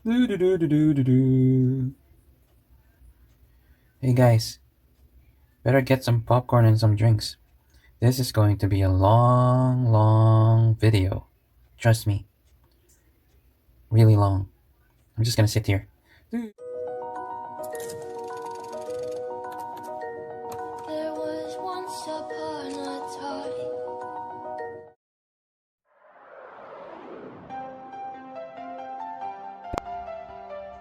Hey guys, better get some popcorn and some drinks. This is going to be a long video. Trust me. Really long. I'm just gonna sit here. There was once upon a time.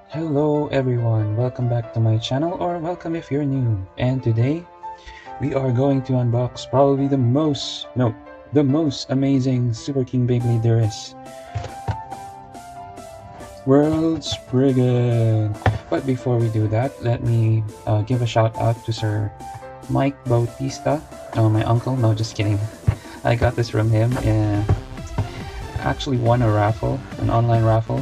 Hello everyone, welcome back to my channel, or welcome if you're new. And today, we are going to unbox probably the most amazing Superking Beyblade there is. World Spriggan! But before we do that, let me give a shout out to Sir Mike Bautista, my uncle. No, just kidding. I got this from him and actually won a raffle, an online raffle.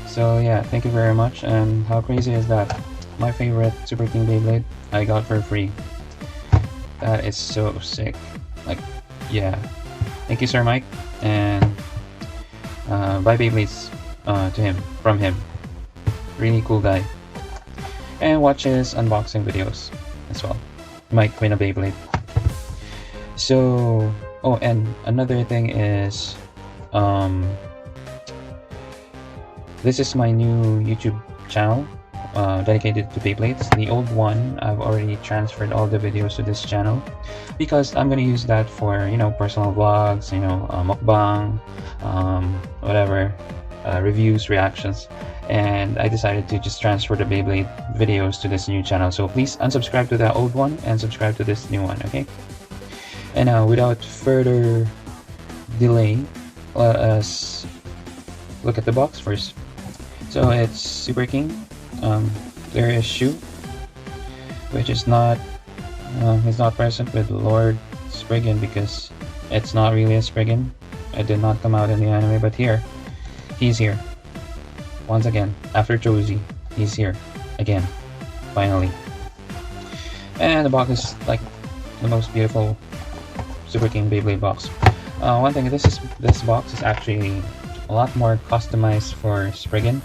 So yeah, thank you very much. And how crazy is that? My favorite Superking Beyblade I got for free. That is so sick. Like, yeah. Thank you, Sir Mike, and buy Beyblades from him. Really cool guy. And watch his unboxing videos as well. Might win a Beyblade. So, oh, and another thing is, this is my new YouTube channel dedicated to Beyblades. The old one, I've already transferred all the videos to this channel because I'm gonna use that for, you know, personal vlogs, you know, mukbang, whatever, reviews, reactions. And I decided to just transfer the Beyblade videos to this new channel. So please unsubscribe to that old one and subscribe to this new one, okay? And now, without further delay, let us look at the box first. So it's Superking. There is Shu, which is not present with Lord Spriggan because it's not really a Spriggan. It did not come out in the anime, but here, he's here. Once again, after Cho-z, he's here again, finally. And the box is like the most beautiful Superking Beyblade box. One thing, this box is actually a lot more customized for Spriggan.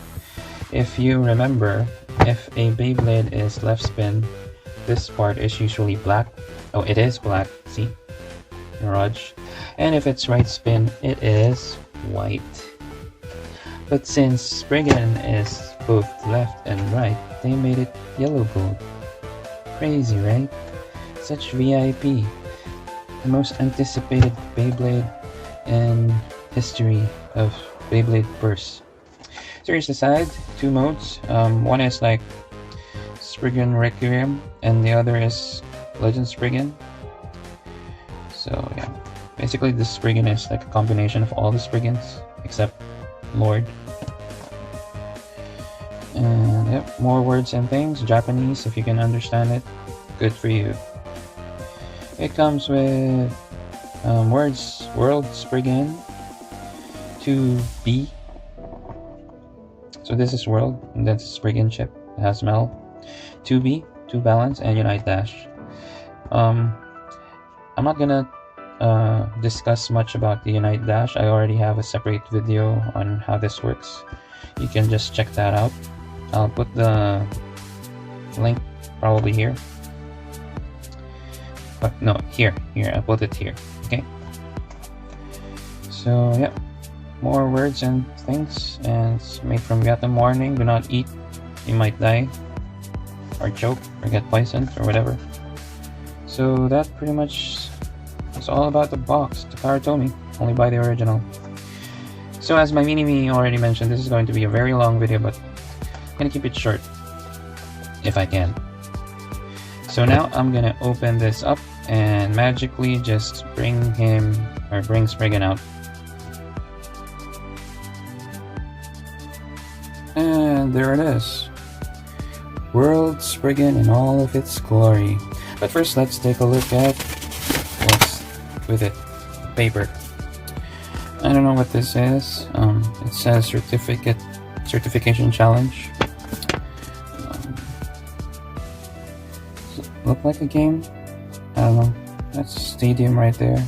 If you remember, if a Beyblade is left spin, this part is usually black. Oh, it is black, see? Mirage. And if it's right spin, it is white. But since Spriggan is both left and right, they made it yellow gold. Crazy, right? Such VIP. The most anticipated Beyblade in history of Beybladeburst. So here's the side, two modes. One is like Spriggan Requiem, and the other is Legend Spriggan. So yeah, basically the Spriggan is like a combination of all the Spriggans except Lord. And yep, more words and things, Japanese, if you can understand it, good for you. It comes with words, World Spriggan 2B. So this is World, and that's Spriggan chip. It has metal. 2B, 2 balance, and Unite Dash. I'm not gonna discuss much about the Unite Dash. I already have a separate video on how this works. You can just check that out. I'll put the link probably here. But no, here. I'll put it here. Okay. So yeah. More words and things, and it's made from Gotham warning: do not eat, you might die, or choke, or get poisoned, or whatever. So that pretty much is all about the box. Takaratomy, only buy the original. So as my mini-me already mentioned, this is going to be a very long video, but I'm gonna keep it short, if I can. So now I'm gonna open this up and magically just bring Spriggan out. And there it is. World Spriggan in all of its glory. But first, let's take a look at what's with it. Paper. I don't know what this is. It says certification challenge. Does it look like a game? I don't know. That's a stadium right there.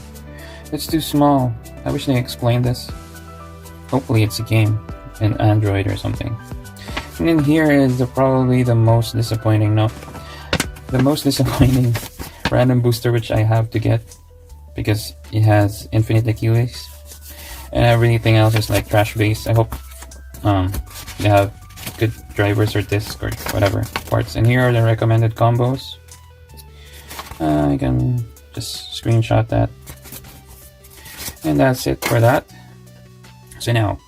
It's too small. I wish they explained this. Hopefully it's a game. an Android or something. And then here is probably the most disappointing, the most disappointing random booster which I have to get, because it has infinite Achilles, and everything else is like trash base. I hope you have good drivers or disc or whatever parts. And here are the recommended combos. I can just screenshot that, and that's it for that. So now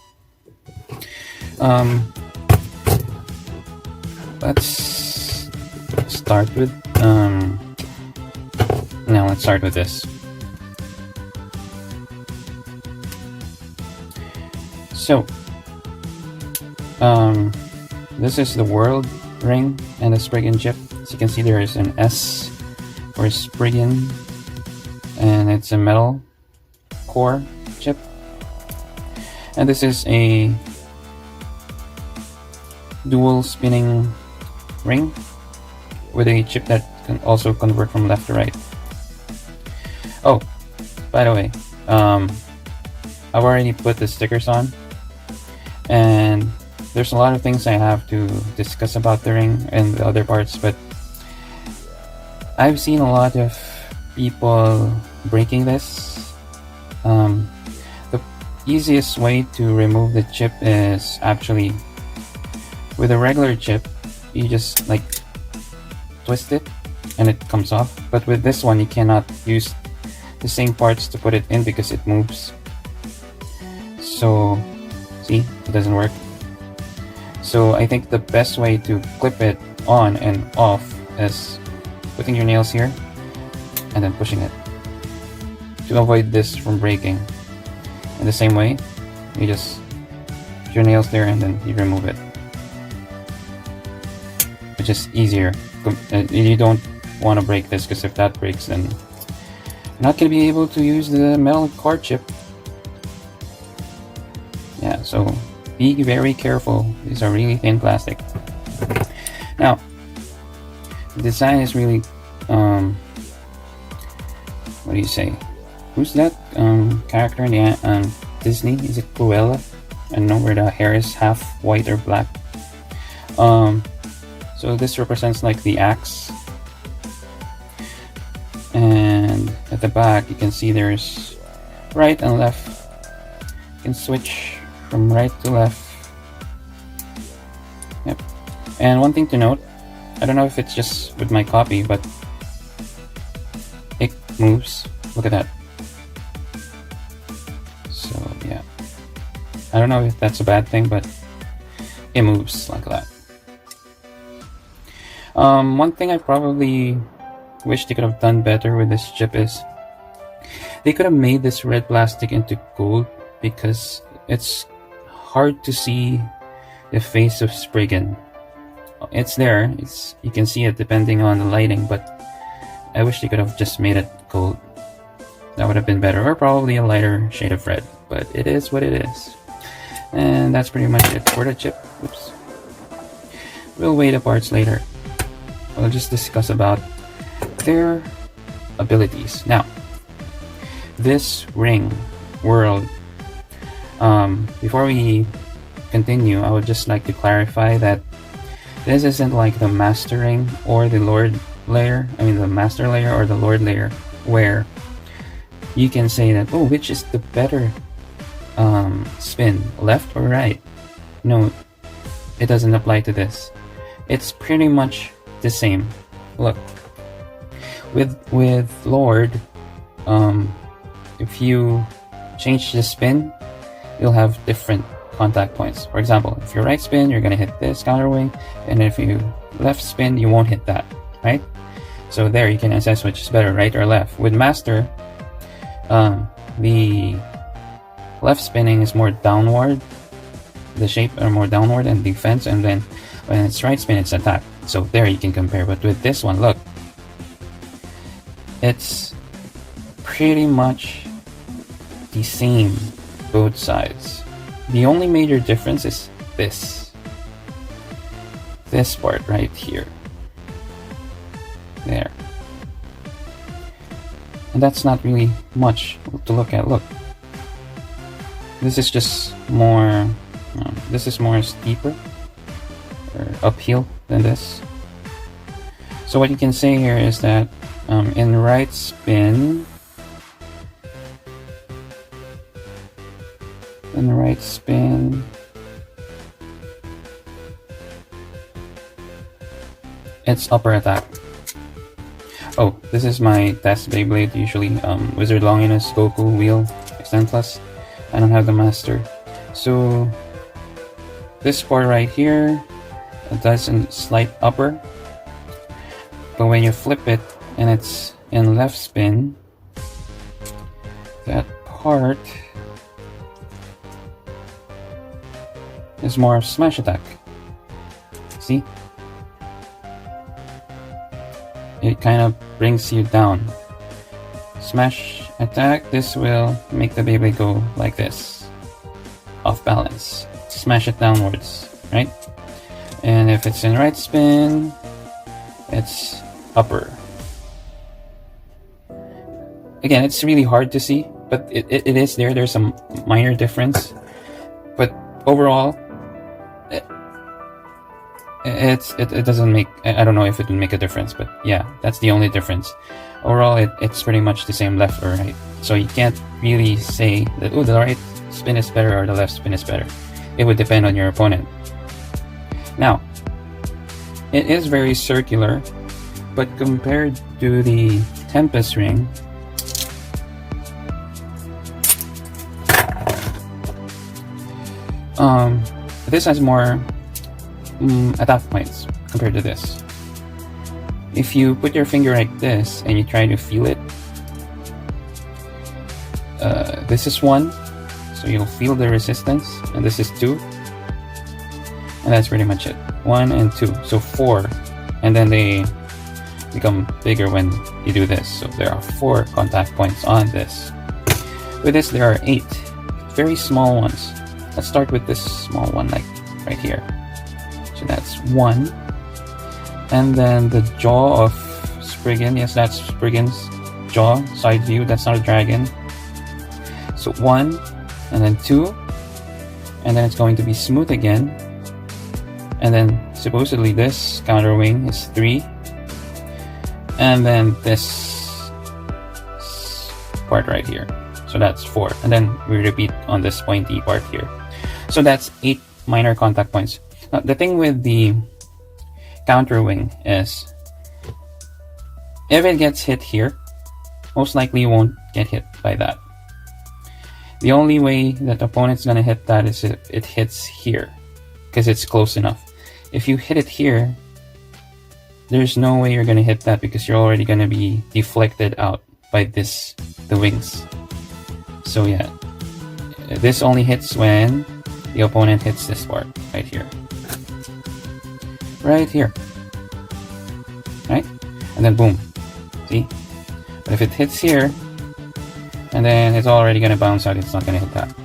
let's start with let's start with this. So this is the world ring and the Spriggan chip. As you can see, there is an S for Spriggan, and it's a metal core chip. And this is a dual spinning ring with a chip that can also convert from left to right. Oh, by the way, I've already put the stickers on, and there's a lot of things I have to discuss about the ring and the other parts, but I've seen a lot of people breaking this. The easiest way to remove the chip is actually with a regular chip. You just like twist it and it comes off, but with this one you cannot use the same parts to put it in because it moves. So see, it doesn't work. So I think the best way to clip it on and off is putting your nails here and then pushing it to avoid this from breaking. In the same way, you just put your nails there and then you remove it, which is easier. You don't want to break this, because if that breaks, then you're not going to be able to use the metal core chip. Yeah, so be very careful. These are really thin plastic. Now, the design is really, what do you say? Who's that character in the Disney? Is it Cruella? I don't know, where the hair is half white or black. So this represents like the axe. And at the back, you can see there's right and left. You can switch from right to left. Yep. And one thing to note, I don't know if it's just with my copy, but it moves. Look at that. So yeah, I don't know if that's a bad thing, but it moves like that. One thing I probably wish they could have done better with this chip is they could have made this red plastic into gold, because it's hard to see the face of Spriggan. It's there, you can see it depending on the lighting, but I wish they could have just made it gold. That would have been better, or probably a lighter shade of red, but it is what it is. And that's pretty much it for the chip. Oops. We'll weigh the parts later. We'll just discuss about their abilities. Now, this ring world, before we continue, I would just like to clarify that this isn't like the master ring or the lord layer. I mean the master layer or the lord layer, where you can say that, oh, which is the better spin, left or right? No, it doesn't apply to this. It's pretty much the same. Look, with Lord, if you change the spin, you'll have different contact points. For example, if you right spin, you're gonna hit this counter wing, and if you left spin, you won't hit that, right? So there you can assess which is better, right or left. With Master, the left spinning is more downward, the shape are more downward and defense, and then when it's right spin, it's attack. So there you can compare. But with this one, look, it's pretty much the same both sides. The only major difference is this part right here, there, and that's not really much to look at. Look, this is just more this is more steeper or uphill than this. So what you can say here is that in right spin, it's upper attack. Oh, this is my test Beyblade usually. Wizard Longinus, Goku, Wheel, Extend Plus. I don't have the master. So this part right here, it does a slight upper. But when you flip it and it's in left spin, that part is more smash attack. See? It kind of brings you down. Smash attack, this will make the Beyblade go like this. Off balance. Smash it downwards, right? And if it's in right spin, it's upper. Again, it's really hard to see, but it is there. There's some minor difference. But overall, it doesn't make, I don't know if it would make a difference, but yeah, that's the only difference. Overall, it's pretty much the same left or right. So you can't really say that, oh, the right spin is better or the left spin is better. It would depend on your opponent. Now, it is very circular, but compared to the Tempest Ring, this has more attack points compared to this. If you put your finger like this and you try to feel it, this is 1, so you'll feel the resistance, and this is 2, and that's pretty much it. 1 and 2, so 4, and then they become bigger when you do this. So there are 4 contact points on this. With this, there are 8 very small ones. Let's start with this small one, like right here. So that's 1. And then the jaw of Spriggan. Yes, that's Spriggan's jaw, side view. That's not a dragon. So 1, and then 2. And then it's going to be smooth again. And then supposedly this counter wing is 3. And then this part right here. So that's 4. And then we repeat on this pointy part here. So that's 8 minor contact points. Now, the thing with the counter wing is, if it gets hit here, most likely you won't get hit by that. The only way that the opponent's gonna hit that is if it hits here, because it's close enough. If you hit it here, there's no way you're gonna hit that because you're already gonna be deflected out by the wings. So yeah, this only hits when the opponent hits this part right here. Right here. Right? And then boom. See? But if it hits here, and then it's already gonna bounce out, it's not gonna hit that.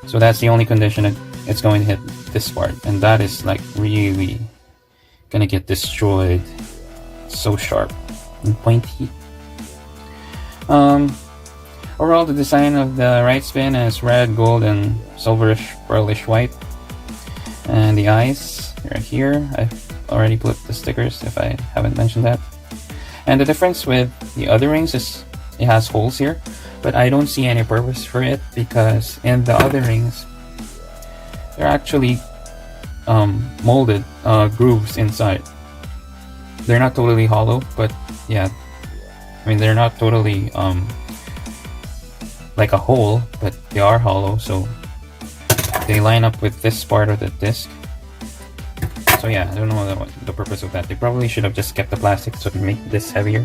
So that's the only condition that it's going to hit this part. And that is like really gonna get destroyed. It's so sharp and pointy. Overall, the design of the right spin is red, gold, and silverish, pearlish white. And the eyes are here. I've already put the stickers if I haven't mentioned that. And the difference with the other rings is it has holes here, but I don't see any purpose for it because in the other rings, they're actually molded grooves inside. They're not totally hollow, but yeah, I mean, they're not totally like a hole, but they are hollow, so they line up with this part of the disc. So yeah, I don't know the purpose of that. They probably should have just kept the plastic so to make this heavier.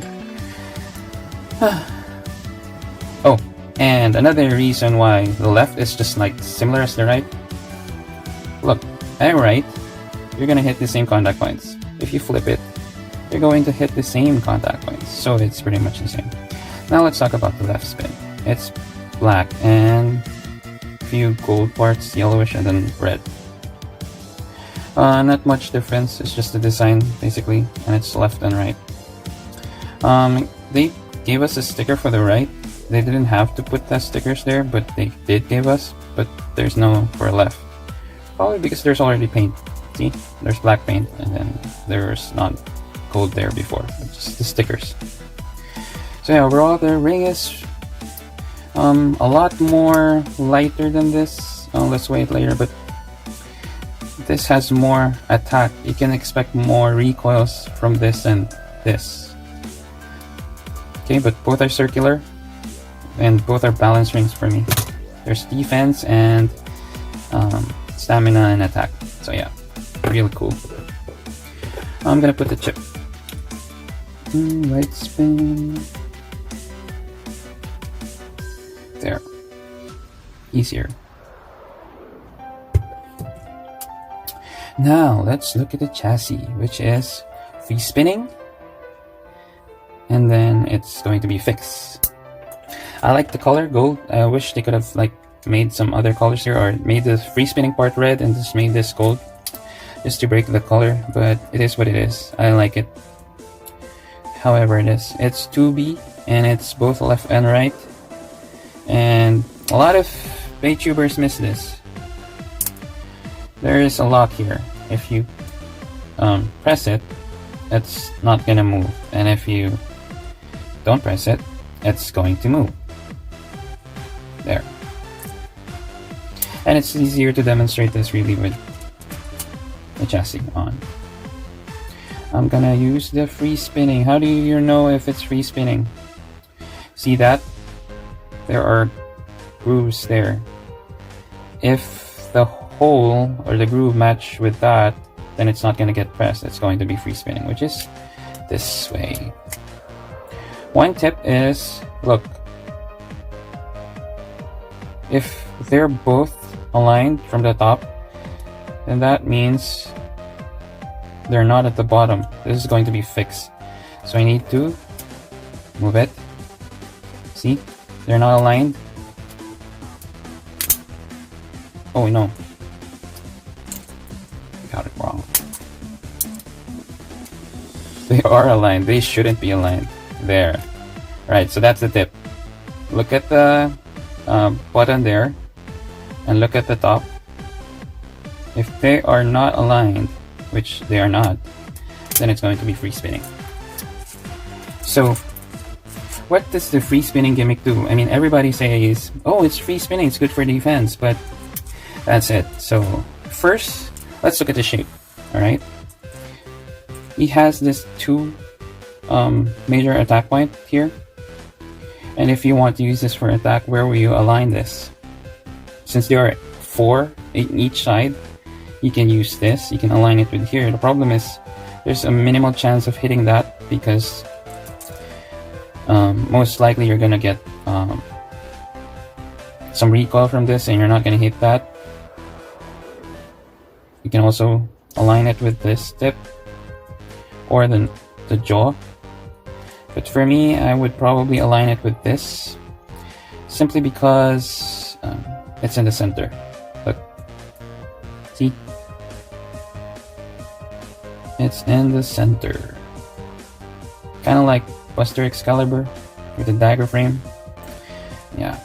Oh, and another reason why the left is just like similar as the right. Look, at right, you're gonna hit the same contact points. If you flip it, you're going to hit the same contact points. So it's pretty much the same. Now let's talk about the left spin. It's black and a few gold parts, yellowish, and then red. Not much difference. It's just the design basically, and it's left and right. They gave us a sticker for the right. They didn't have to put the stickers there, but they did give us. But there's no for left. Probably because there's already paint. See, there's black paint, and then there's not gold there before. It's just the stickers. So yeah, overall the ring is a lot more lighter than this. Let's wait later, but this has more attack. You can expect more recoils from this and this. Okay, but both are circular and both are balance rings for me. There's defense and stamina and attack. So yeah, really cool. I'm gonna put the chip. Right spin. There. Easier. Now let's look at the chassis, which is free spinning, and then it's going to be fixed. I like the color gold. I wish they could have like made some other colors here, or made the free spinning part red and just made this gold, just to break the color. But it is what it is. I like it. However it is. It's 2B and it's both left and right. And a lot of Baytubers miss this. There is a lock here. If you press it, it's not gonna move. And if you don't press it, it's going to move. There. And it's easier to demonstrate this really with the chassis on. I'm gonna use the free spinning. How do you know if it's free spinning? See that? There are grooves there. If the hole or the groove match with that, then it's not gonna get pressed. It's going to be free spinning, which is this way. One tip is, look, if they're both aligned from the top, then that means they're not at the bottom. This is going to be fixed. So I need to move it. See? They're not aligned. Oh no. Got it wrong. They are aligned. They shouldn't be aligned. There. Right, so that's the tip. Look at the button there and look at the top. If they are not aligned, which they are not, then it's going to be free spinning. So what does the free spinning gimmick do? I mean, everybody says, oh, it's free spinning, it's good for defense, but that's it. So first, let's look at the shape. Alright, he has this two major attack point here, and if you want to use this for attack, where will you align this? Since there are 4 in each side, you can use this, you can align it with here. The problem is there's a minimal chance of hitting that, because most likely you're gonna get some recoil from this and you're not gonna hit that. You can also align it with this tip or the jaw, but for me I would probably align it with this, simply because it's in the center. Look, see, it's in the center, kind of like Buster Excalibur with the dagger frame. Yeah,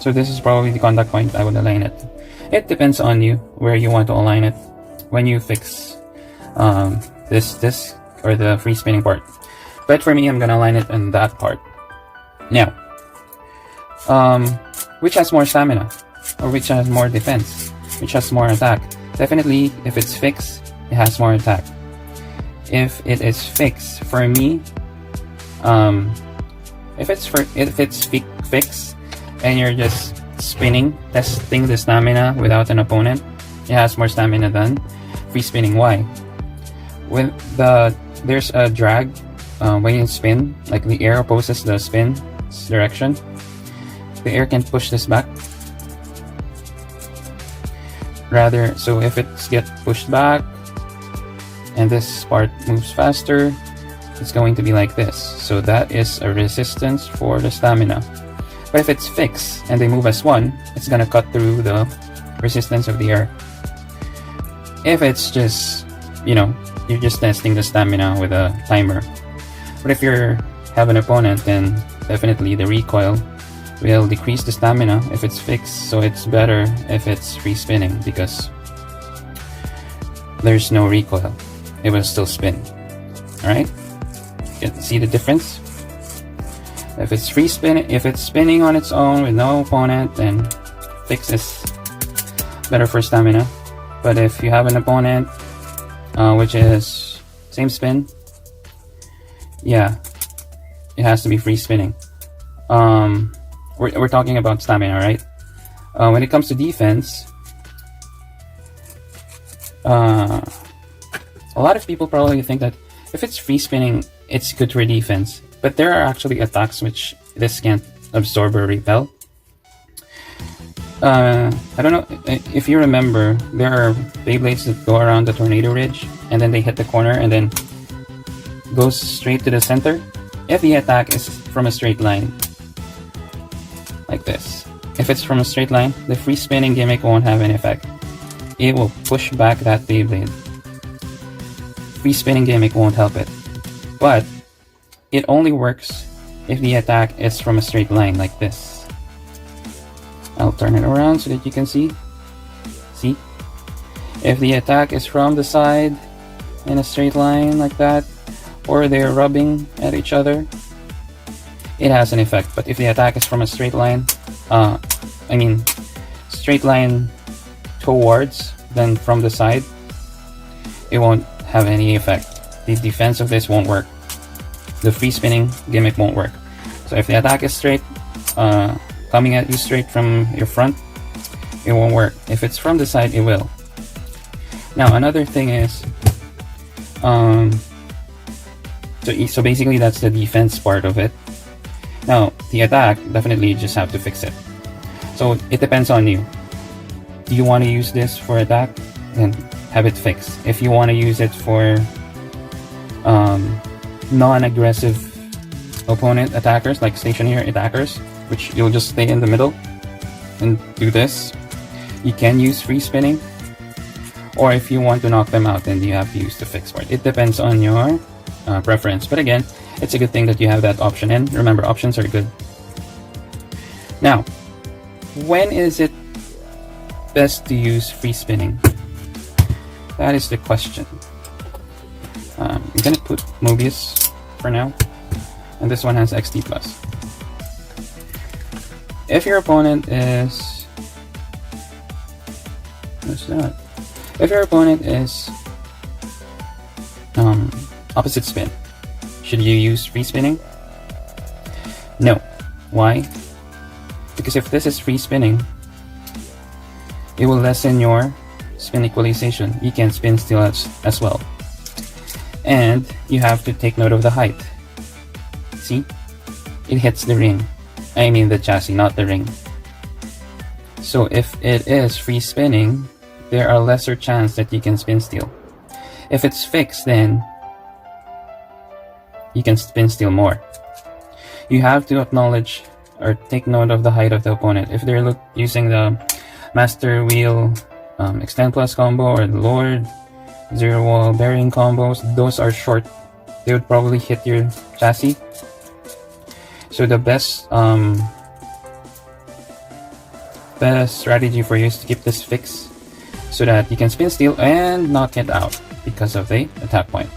so this is probably the contact point I would align it. It depends on you where you want to align it when you fix this or the free spinning part. But for me, I'm gonna align it in that part. Now, which has more stamina, or which has more defense, which has more attack? Definitely, if it's fixed, it has more attack. If it is fixed, for me, if it's fixed and you're just spinning, testing the stamina without an opponent, it has more stamina than free spinning. Why? When there's a drag when you spin, like the air opposes the spin direction, the air can push this back. Rather, so if it gets pushed back and this part moves faster, it's going to be like this. So that is a resistance for the stamina. But if it's fixed and they move as one, it's gonna cut through the resistance of the air. If it's just, you know, you're just testing the stamina with a timer. But if you have an opponent, then definitely the recoil will decrease the stamina if it's fixed, so it's better if it's free spinning because there's no recoil. It will still spin. Alright? You can see the difference? If it's free spinning, if it's spinning on its own with no opponent, then fix is better for stamina. But if you have an opponent, which is same spin, yeah, it has to be free spinning. We're talking about stamina, right? When it comes to defense, a lot of people probably think that if it's free spinning, it's good for defense. But there are actually attacks which this can't absorb or repel. I don't know if you remember, there are Beyblades that go around the tornado ridge and then they hit the corner and then goes straight to the center. If the attack is from a straight line, like this, if it's from a straight line, the free spinning gimmick won't have any effect. It will push back that Beyblade. Free spinning gimmick won't help it. But it only works if the attack is from a straight line like this. I'll turn it around so that you can see. See? If the attack is from the side in a straight line like that, or they're rubbing at each other, it has an effect. But if the attack is from a straight line, straight line towards, then from the side, it won't have any effect. The defense of this won't work. The free spinning gimmick won't work. So if the attack is straight, coming at you straight from your front, it won't work. If it's from the side, it will. Now another thing is, so basically that's the defense part of it. Now the attack, definitely you just have to fix it. So it depends on you. Do you want to use this for attack? Then have it fixed. If you want to use it for non-aggressive opponent attackers, like stationary attackers, which you'll just stay in the middle and do this, you can use free spinning. Or if you want to knock them out, then you have to use the fixed part. It depends on your preference. But again, it's a good thing that you have that option. And remember, options are good. Now, when is it best to use free spinning? That is the question. I'm gonna put Mobius for now, and this one has XD+. If your opponent is... what's that? If your opponent is opposite spin, should you use free spinning? No. Why? Because if this is free spinning, it will lessen your spin equalization. You can spin still as well. And you have to take note of the height. See? It hits the ring. I mean the chassis, not the ring. So if it is free spinning, there are lesser chance that you can spin steal. If it's fixed, then you can spin steal more. You have to acknowledge or take note of the height of the opponent. If they're using the Master Wheel Extend Plus combo or the Lord Zero Wall Bearing combos, those are short. They would probably hit your chassis. So the best strategy for you is to keep this fixed so that you can spin steal and knock it out because of the attack point.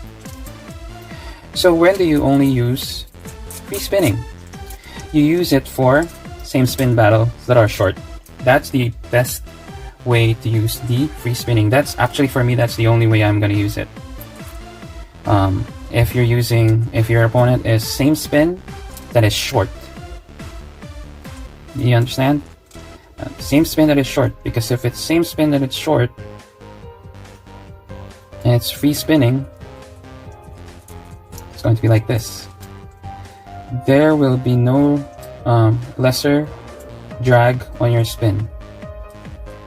So when do you only use free spinning? You use it for same spin battles that are short. That's the best way to use the free spinning. That's actually, for me, that's the only way I'm gonna use it. If your opponent is same spin that is short, you understand? Same spin that is short, because if it's same spin that it's short and it's free spinning, it's going to be like this. There will be no lesser drag on your spin.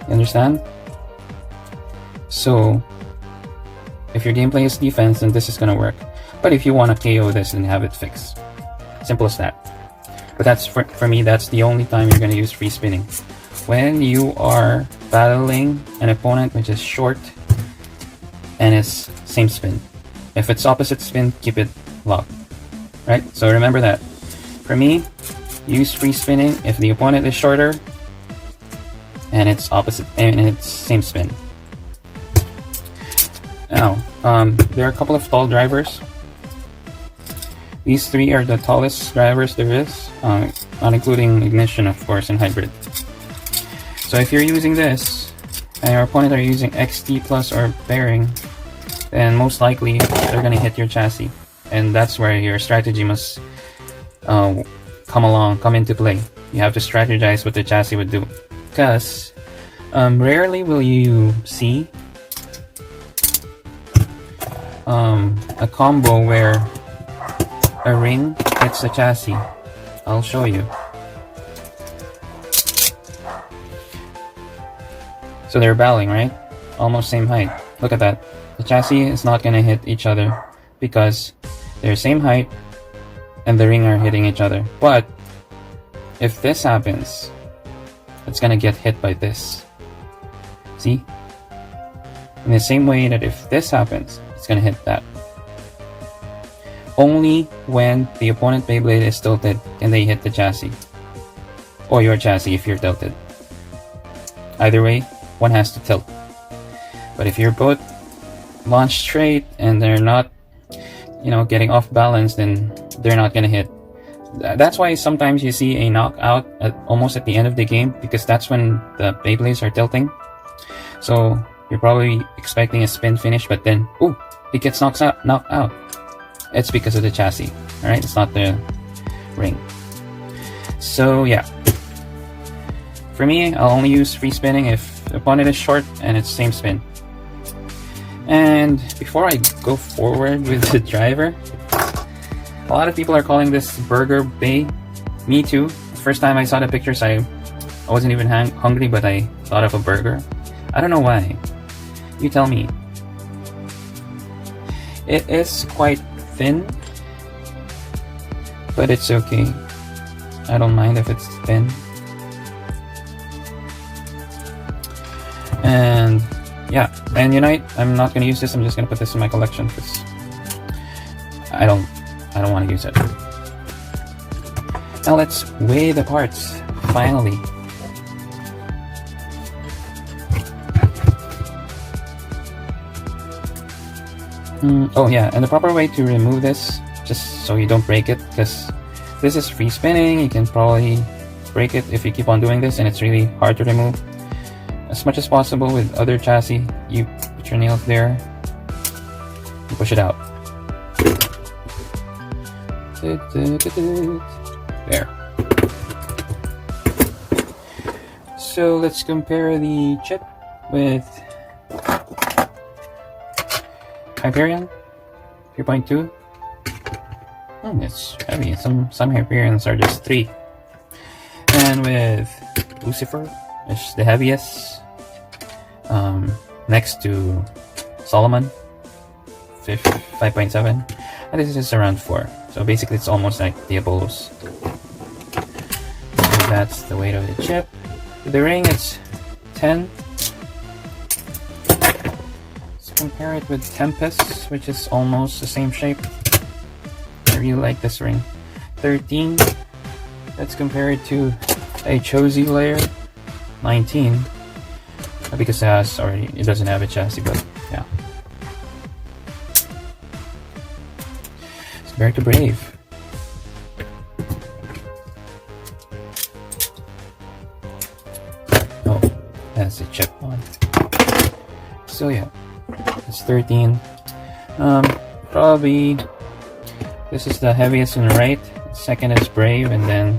You understand? So if your gameplay is defense, then this is gonna work. But if you want to KO this, then have it fixed. Simple as that. But that's for me, that's the only time you're gonna use free spinning. When you are battling an opponent which is short and it's same spin. If it's opposite spin, keep it locked. Right? So remember that. For me, use free spinning if the opponent is shorter and it's opposite and it's same spin. Now, there are a couple of tall drivers. These three are the tallest drivers there is, not including Ignition, of course, and Hybrid. So if you're using this, and your opponent are using XT plus or bearing, then most likely they're gonna hit your chassis, and that's where your strategy must come into play. You have to strategize what the chassis would do, because rarely will you see a combo where a ring hits the chassis. I'll show you. So they're battling, right? Almost same height. Look at that. The chassis is not gonna hit each other because they're same height and the ring are hitting each other. But if this happens, it's gonna get hit by this. See? In the same way that if this happens, it's gonna hit that. Only when the opponent Beyblade is tilted can they hit the chassis. Or your chassis if you're tilted. Either way, one has to tilt. But if you're both launched straight and they're not, getting off balance, then they're not gonna hit. That's why sometimes you see a knockout almost at the end of the game, because that's when the Beyblades are tilting. So you're probably expecting a spin finish, but then, ooh, it gets knocked out. It's because of the chassis, alright? It's not the ring. So yeah. For me, I'll only use free spinning if the opponent is short and it's same spin. And before I go forward with the driver, a lot of people are calling this Burger Bay. Me too. The first time I saw the pictures, I wasn't even hungry, but I thought of a burger. I don't know why. You tell me. It is quite thin, but it's okay. I don't mind if it's thin. And yeah, and Unite, I'm not gonna use this. I'm just gonna put this in my collection because I don't want to use it. Now let's weigh the parts finally. Oh yeah, and the proper way to remove this, just so you don't break it, because this is free spinning, you can probably break it if you keep on doing this, and it's really hard to remove. As much as possible with other chassis, you put your nails there, you push it out. There. So let's compare the chip with Hyperion 3.2. It's heavy. Some Hyperions are just 3. And with Lucifer, it's the heaviest. Next to Solomon, 5.7. And this is around 4. So basically it's almost like Diabolos. So that's the weight of the chip. With the ring it's 10. Let's compare it with Tempest, which is almost the same shape. I really like this ring. 13. Let's compare it to a Cho-z layer. 19. Because it doesn't have a chassis, but yeah. It's very brave. Oh, that's the chip one. So yeah, it's 13. Probably this is the heaviest on the right. Second is Brave, and then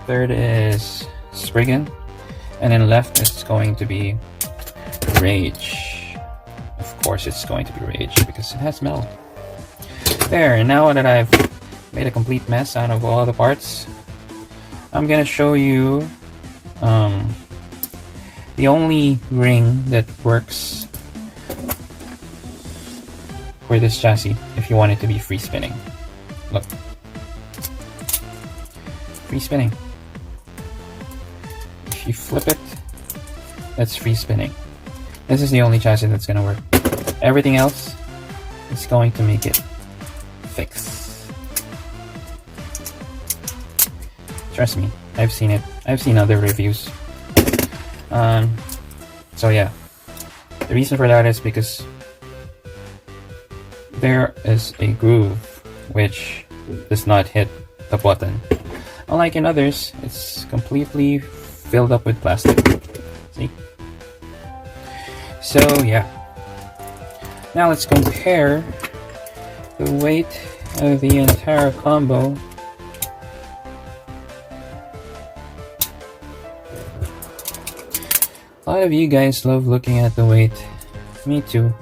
third is Spriggan. And then left is going to be Rage. Of course it's going to be Rage because it has metal. There, and now that I've made a complete mess out of all the parts, I'm gonna show you the only ring that works for this chassis if you want it to be free spinning. Look. Free spinning. If you flip it, that's free spinning. This is the only chassis that's gonna work. Everything else is going to make it fix. Trust me, I've seen it. I've seen other reviews. So yeah, the reason for that is because there is a groove which does not hit the button. Unlike in others, it's completely filled up with plastic. See? So yeah. Now let's compare the weight of the entire combo. A lot of you guys love looking at the weight. Me too.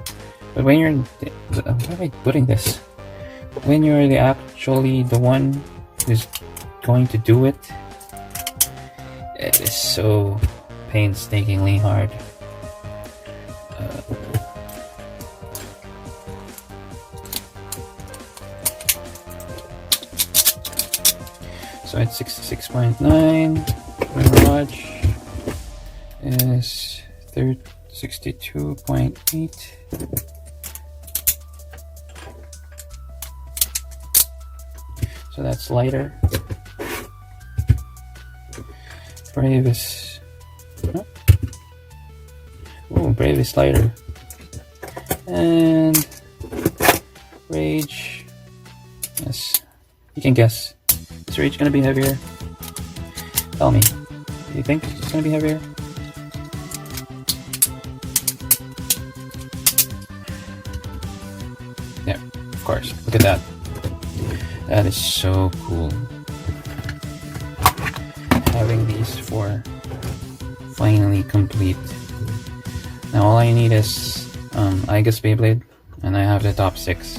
But when you're... Where am I putting this? When you're actually the one who's going to do it, it is so painstakingly hard. So it's 66.9. Mirage is 62.8. So that's lighter. Brave is... No? Oh, Brave is lighter. And... Rage... Yes. You can guess. Is Rage gonna be heavier? Tell me. Do you think it's gonna be heavier? Yeah, of course. Look at that. That is so cool. Having these four finally complete. Now all I need is I guess Beyblade, and I have the top 6.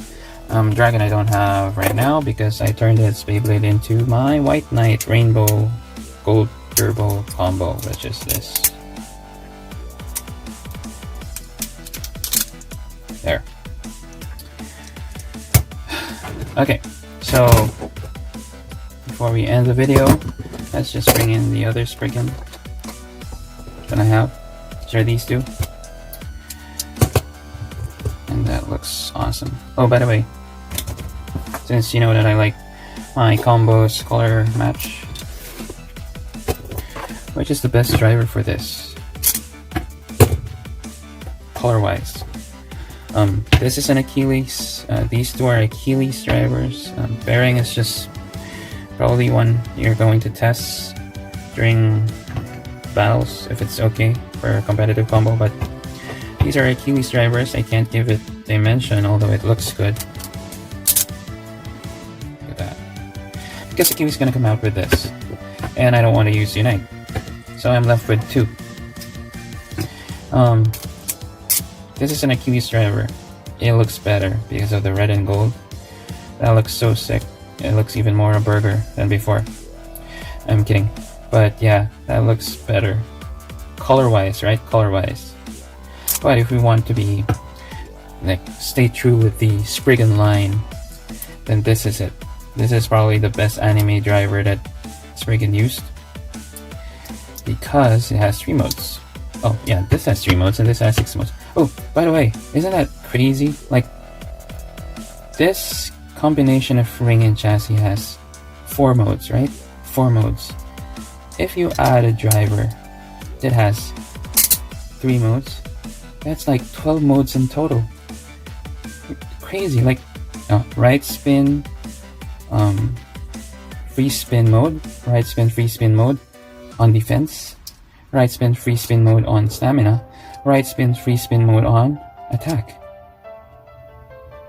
Dragon I don't have right now because I turned its Beyblade into my White Knight Rainbow Gold Turbo combo, which is this. There. Okay, so before we end the video, let's just bring in the other Spriggan that I have. These are these two. And that looks awesome. Oh, by the way, since you know that I like my combos color match, which is the best driver for this? Color-wise. This is an Achilles. These two are Achilles drivers. Bearing is just probably one you're going to test during battles if it's okay for a competitive combo, but these are Achilles drivers. I can't give it dimension, although it looks good. Look at that. Because Achilles is gonna come out with this, and I don't want to use Unite, so I'm left with 2. This is an Achilles driver. It looks better because of the red and gold. That looks so sick. It looks even more a burger than before. I'm kidding. But yeah, that looks better. Color-wise, right? Color-wise. But if we want to be, like, stay true with the Spriggan line, then this is it. This is probably the best anime driver that Spriggan used, because it has 3 modes. Oh yeah, this has 3 modes and this has 6 modes. Oh, by the way, isn't that crazy? Like, this combination of ring and chassis has 4 modes, right? 4 modes. If you add a driver that has 3 modes, that's like 12 modes in total. Crazy. Like, right spin, free spin mode, right spin, free spin mode on defense, right spin, free spin mode on stamina, right spin, free spin mode on attack.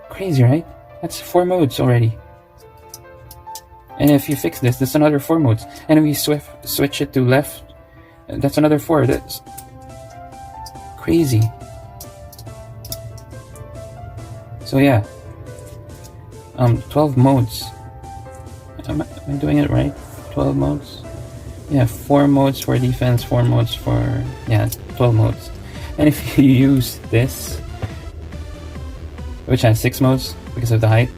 Crazy, right? That's 4 modes already. And if you fix this, that's another 4 modes. And if you switch it to left, that's another 4. That's crazy. So yeah, 12 modes. Am I doing it right? 12 modes? Yeah, 4 modes for defense, 4 modes for... yeah, 12 modes. And if you use this, which has 6 modes because of the height,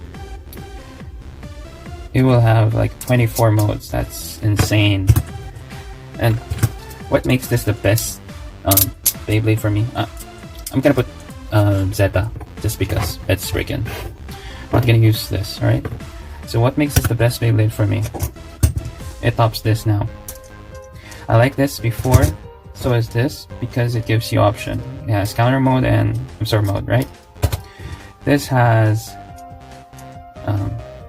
it will have like 24 modes. That's insane. And what makes this the best Beyblade for me? I'm gonna put Zeta, just because it's Spriggan. I'm not gonna use this, alright? So what makes this the best Beyblade for me? it tops this now. I like this before, so is this, because it gives you option. It has counter mode and absorb mode, right? This has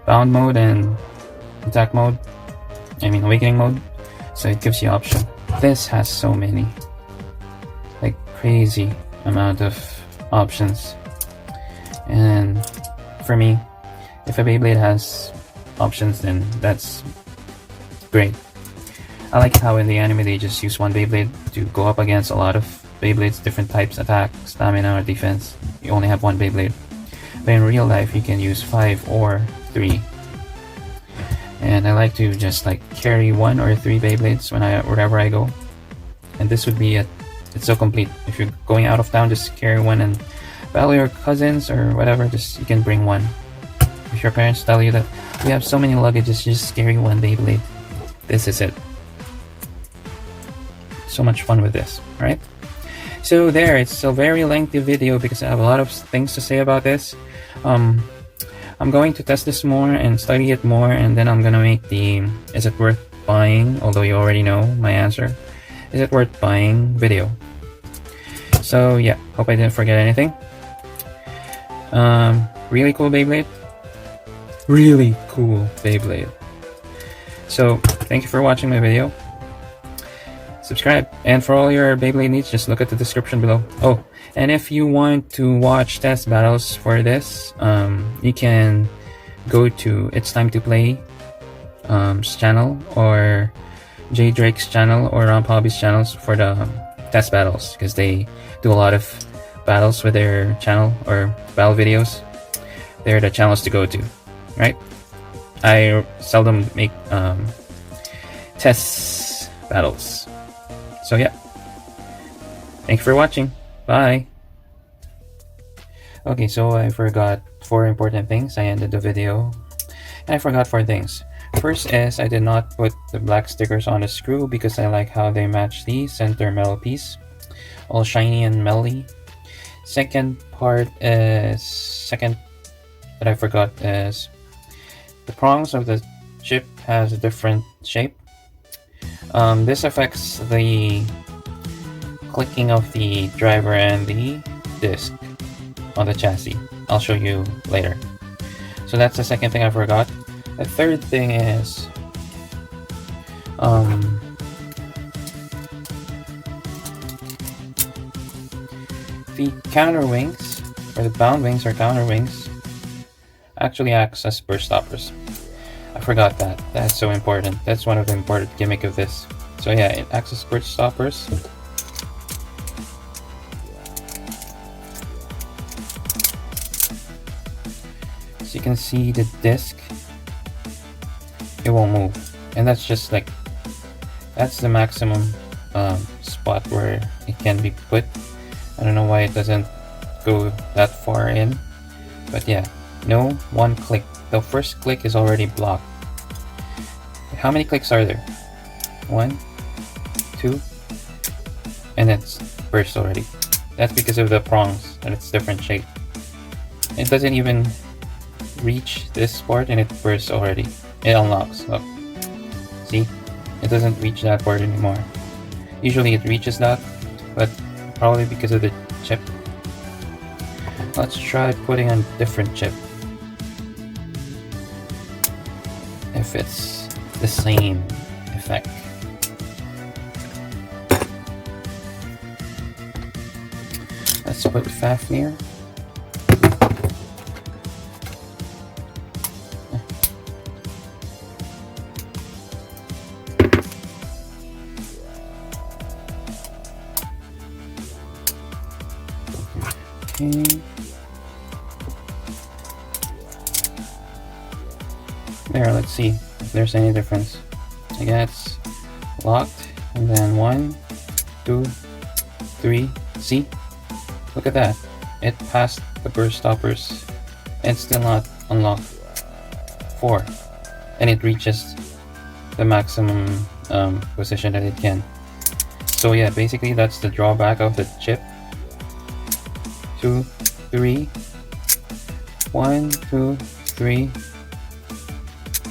bound mode and attack mode. I mean awakening mode. So it gives you option. This has so many, like crazy amount of options. And for me, if a Beyblade has options, then that's great. I like how in the anime they just use one Beyblade to go up against a lot of Beyblades, different types, attack, stamina, or defense. You only have one Beyblade. But in real life, you can use 5 or 3. And I like to just like carry 1 or 3 Beyblades wherever I go. And this would be it. It's so complete. If you're going out of town, just carry 1 and battle your cousins or whatever. Just you can bring 1. If your parents tell you that we have so many luggages, just carry 1 Beyblade. This is it. So much fun with this, right? So there, it's a very lengthy video because I have a lot of things to say about this. I'm going to test this more and study it more, and then I'm gonna make the is it worth buying, although you already know my answer, is it worth buying video. So yeah, hope I didn't forget anything. Really cool Beyblade. Really cool Beyblade. So thank you for watching my video. Subscribe, and for all your Beyblade needs, just look at the description below. Oh, and if you want to watch test battles for this, you can go to It's Time to Play channel, or J Drake's channel, or Romp Hobbies channels for the test battles, because they do a lot of battles with their channel, or battle videos. They're the channels to go to, right? I seldom make test battles. So yeah, thank you for watching. Bye. Okay, so I forgot 4 important things. I ended the video and I forgot 4 things. First is I did not put the black stickers on the screw because I like how they match the center metal piece, all shiny and melly. Second that I forgot is the prongs of the chip has a different shape. This affects the clicking of the driver and the disc on the chassis. I'll show you later. So that's the second thing I forgot. The third thing is the counter wings, or the bound wings or counter wings, actually acts as burst stoppers. I forgot that. That's so important. That's one of the important gimmick of this. So yeah, it acts as burst stoppers. So you can see the disc, it won't move, and that's just like, that's the maximum spot where it can be put. I don't know why it doesn't go that far in, but yeah, no one click. The first click is already blocked. How many clicks are there? 1, 2, and it's burst already. That's because of the prongs and it's different shape. It doesn't even reach this part and it bursts already. It unlocks. Look, see, it doesn't reach that part anymore. Usually it reaches that, but probably because of the chip. Let's try putting on a different chip. If it's the same effect. Let's put Fafnir. Okay. There, let's see if there's any difference. Again, it's locked, and then 1, 2, 3. See? Look at that. It passed the burst stoppers and still not unlocked. 4. And it reaches the maximum position that it can. So yeah, basically that's the drawback of the chip. 2, 3. 1, 2, 3.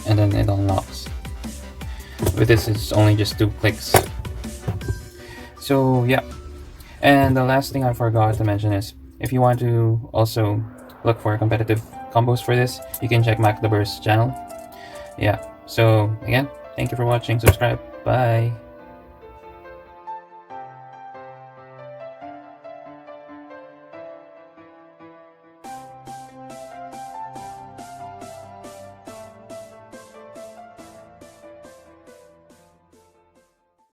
And then it unlocks. With this, it's only just 2 clicks. So yeah, and the last thing I forgot to mention is, if you want to also look for competitive combos for this, you can check Beybladeburst channel. Yeah, so again, thank you for watching, subscribe, bye!